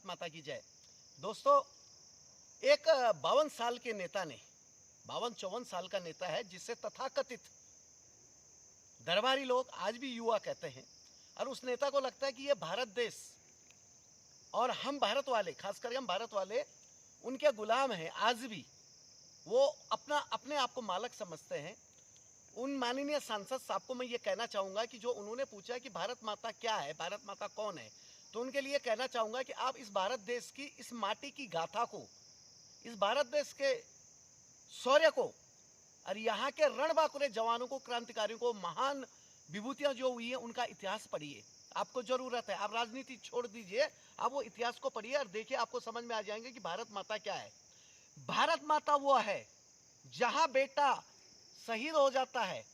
भारत माता की जय। दोस्तों, एक 52 साल के नेता ने, 52-54 साल का नेता है जिसे तथाकथित दरबारी लोग आज भी युवा कहते हैं, और उस नेता को लगता है कि ये भारत देश और हम भारत वाले, खासकर हम भारत वाले उनके गुलाम हैं। आज भी वो अपने आप को मालक समझते हैं। उन माननीय सांसद साहब को मैं ये कहना चाहूँगा कि जो उन्होंने पूछा कि भारत माता क्या है, भारत माता कौन है, तो उनके लिए कहना चाहूँगा कि आप इस भारत देश की, इस माटी की गाथा को, इस भारत देश के शौर्य को और यहाँ के रणबांकुरे जवानों को, क्रांतिकारियों को, महान विभूतियाँ जो हुई हैं उनका इतिहास पढ़िए। आपको जरूरत है, आप राजनीति छोड़ दीजिए, आप वो इतिहास को पढ़िए और देखिए, आपको समझ में आ जाएंगे कि भारत माता क्या है। भारत माता वो है जहां बेटा शहीद हो जाता है,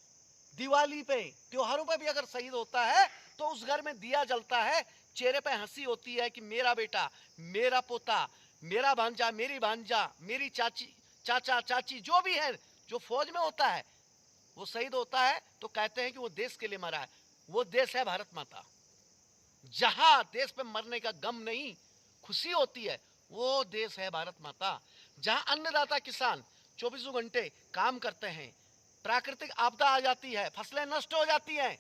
दिवाली पे, त्योहारों पे भी अगर शहीद होता है तो उस घर में दिया जलता है, चेहरे पे हंसी होती है कि मेरा बेटा, मेरा पोता, मेरा भांजा, मेरी भांजा, मेरी चाची, चाचा, चाची, जो भी है, जो फौज में होता है वो शहीद होता है तो कहते हैं कि वो देश के लिए मरा है। वो देश है भारत माता। जहां देश पे मरने का गम नहीं, खुशी होती है, वो देश है भारत माता। जहां अन्नदाता किसान 24 घंटे काम करते हैं, प्राकृतिक आपदा आ जाती है, फसलें नष्ट हो जाती हैं,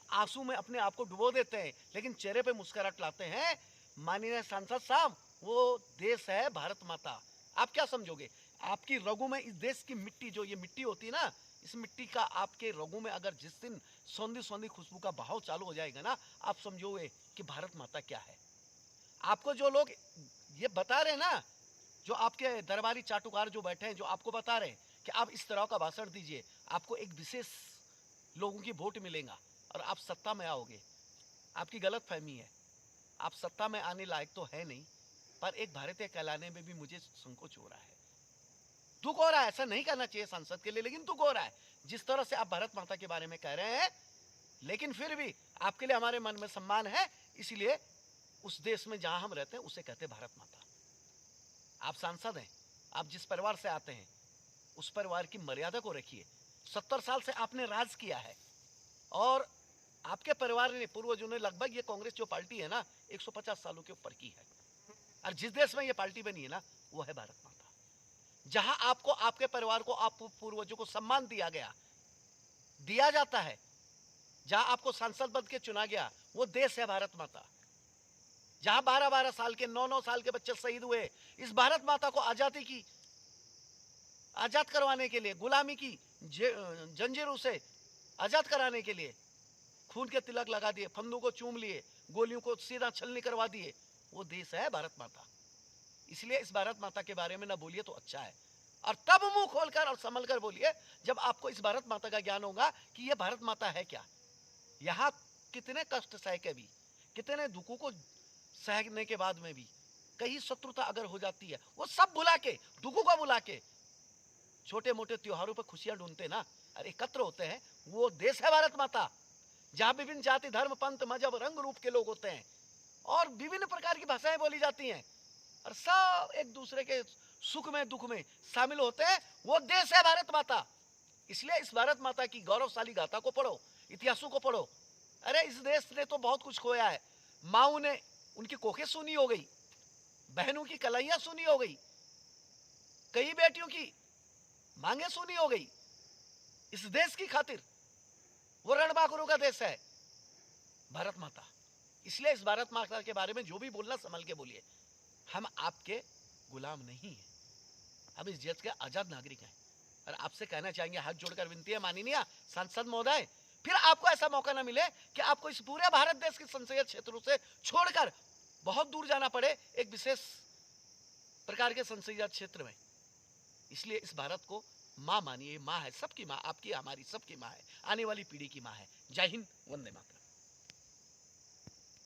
आंसू में अपने आप को डुबो देते हैं, लेकिन चेहरे पे मुस्कुराहट लाते हैं, माननीय सांसद साहब, वो देश है भारत माता। आप क्या समझोगे? आपकी रगों में इस देश की मिट्टी, जो ये मिट्टी होती है ना, इस मिट्टी का आपके रगों में अगर जिस दिन सौंधी सौंधी खुशबू का बहाव चालू हो जाएगा ना, आप समझोगे कि भारत माता क्या है। आपको जो लोग ये बता रहे हैं ना, जो आपके दरबारी चाटुकार जो बैठे हैं, जो आपको बता रहे हैं कि आप इस तरह का भाषण दीजिए, आपको एक विशेष लोगों की वोट मिलेगा और आप सत्ता में आओगे, आपकी गलत फहमी है। आप सत्ता में आने लायक तो है नहीं, पर एक भारतीय कहलाने में भी मुझे संकोच हो रहा है, दुख हो रहा है। ऐसा नहीं करना चाहिए सांसद के लिए, लेकिन दुख हो रहा है जिस तरह से आप भारत माता के बारे में कह रहे हैं। लेकिन फिर भी आपके लिए हमारे मन में सम्मान है, इसलिए उस देश में जहां हम रहते हैं उसे कहते हैं भारत माता। आप सांसद हैं, आप जिस परिवार से आते हैं उस परिवार की मर्यादा को रखिए। 70 साल से आपने राज किया है और आपके परिवार ने, पूर्वजों ने, लगभग ये कांग्रेस जो पार्टी है ना 150 सालों के ऊपर की है, और जिस देश में ये पार्टी बनी है ना वो है भारत माता। जहां आपको, आपके परिवार को, आप पूर्वजों को सम्मान दिया जाता है, जहां आपको सांसद पद के चुना गया, वो देश है भारत माता। जहां 12-12 साल के, 9-9 साल के बच्चे शहीद हुए इस भारत माता को आजाद करवाने के लिए, गुलामी की जंजीरों से आजाद कराने के लिए खून के तिलक लगा दिए, फंदों को चूम लिए, गोलियों को सीधा छलनी करवा दिए, वो देश है भारत माता। इसलिए इस भारत माता के बारे में ना बोलिए तो अच्छा है, और तब मुंह खोलकर और संभल कर बोलिए जब आपको इस भारत माता का ज्ञान होगा कि ये भारत माता है क्या। यहाँ कितने कष्ट सह के भी, कितने दुखों को सहने के बाद में भी कहीं शत्रुता अगर हो जाती है, वो सब भुला के, दुखों को भुला के, छोटे मोटे त्योहारों पर खुशियां ढूंढते ना और एकत्र होते हैं, वो देश है भारत माता। जहां विभिन्न जाति, धर्म, पंथ, मजहब, रंग रूप के लोग होते हैं और विभिन्न प्रकार की भाषाएं बोली जाती हैं और सब एक दूसरे के सुख में दुख में शामिल होते हैं, वो देश है भारत माता। इसलिए इस भारत माता की गौरवशाली गाथा को पढ़ो, इतिहासों को पढ़ो। अरे इस देश ने तो बहुत कुछ खोया है। माओ ने उनकी कोखें सूनी हो गई, बहनों की कलाइयां सूनी हो गई, कई बेटियों की मांगे सूनी हो गई इस देश की खातिर। वो रणबांकुरों का देश है भारत माता। इसलिए इस भारत माता के बारे में जो भी बोलना संभल के बोलिए। हम आपके गुलाम नहीं हैं, हम इस देश के आजाद नागरिक हैं। और आपसे कहना चाहेंगे, हाथ जोड़कर विनती है माननीय सांसद महोदय, फिर आपको ऐसा मौका ना मिले कि आपको इस पूरे भारत देश के संसदीय क्षेत्रों से छोड़कर बहुत दूर जाना पड़े एक विशेष प्रकार के संसदीय क्षेत्र में। इसलिए इस भारत को माँ मानिए, माँ है, सबकी माँ, आपकी हमारी सबकी माँ है, आने वाली पीढ़ी की माँ है। जय हिंद, वंदे मातरम।